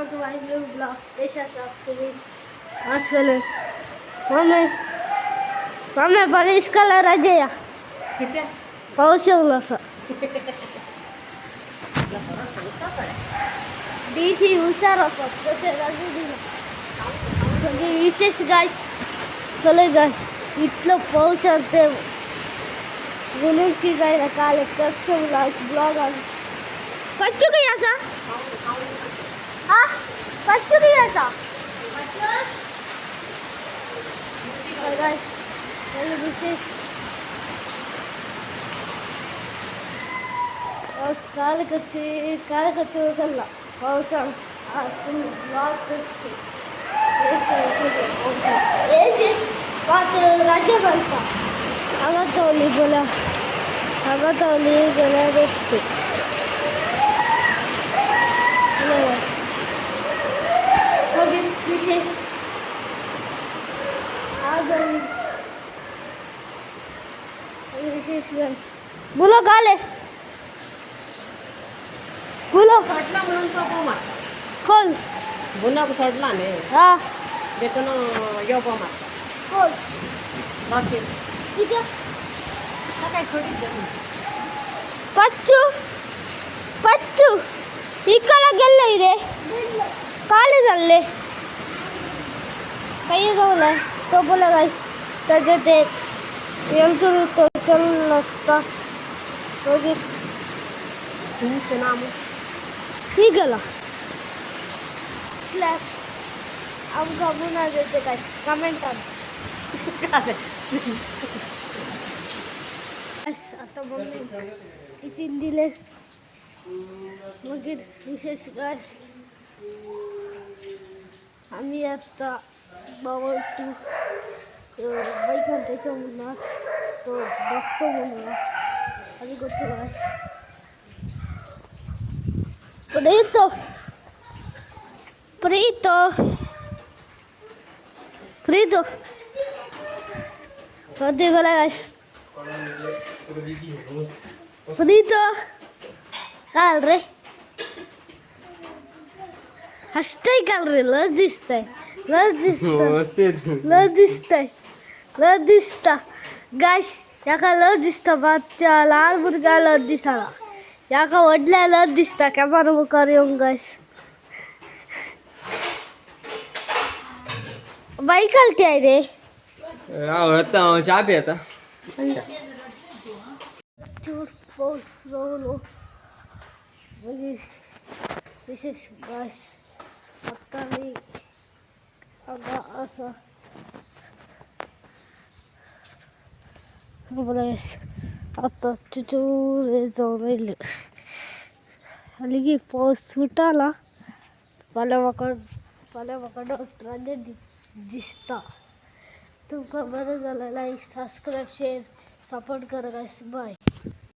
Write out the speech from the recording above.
to my new vlog. This is actually आज पहले mummy बड़ी इसका लड़ा जाया पाऊस येऊन असं डीसी हुशार असतात तसे राजू दिला म्हणजे विशेष गाय चले गाय इतलं पाऊस असते म्हणून की गाय काल कष्ट ब्लॉग आला कच्चू काही असा हा कच्चू काही असा विशेष काल करते कल्ला पावसा आज तुम ब्लॉग करते बात राज्य बनता आगातवली बोला आगातवली गेला देखते विशेष विशेष बोलो काले बोलो सडला म्हणून तो पोमा खोल बुनाक सडला ने हा देतो ना यो पोमा खोल बाकी ठीक आहे काय छोटी देतो पच्चू इकडे गेले रे काले चालले काही जाऊन तो बोला गाईस त्याच्या ते यंत्र तो चल नसता तो तुमचं नाम ठीक गेला स्लॅब आमका पुन्हा देते काय कमेंट आता मम्मी टिफिन दिले मग विशेष गाईस आम्ही आता बाबा टू बाईक त्याच्या मुलात तो बघतो म्हणून आम्ही करतो गाईस Prito Pati pala guys Prito काल रे हसतय काल रे लस दिसतय गाईस याका लस दिसता बाच्या लहान मुलगा लस दिसला याका वडल्या लस दिसता कॅमेरा मुखार येऊन गाईस बाईक आलती आहे रे चहा पी आता चूर पाऊस जाऊन विशेष गाईस आता मी असं गाईस आता चूर जाऊन राहिले आणि की पाऊस सुटाला पाल्यावाकड राज्य दिसता तुमका बरं झालं लाईक सबस्क्राईब शेअर सपोर्ट करा गाईस बाय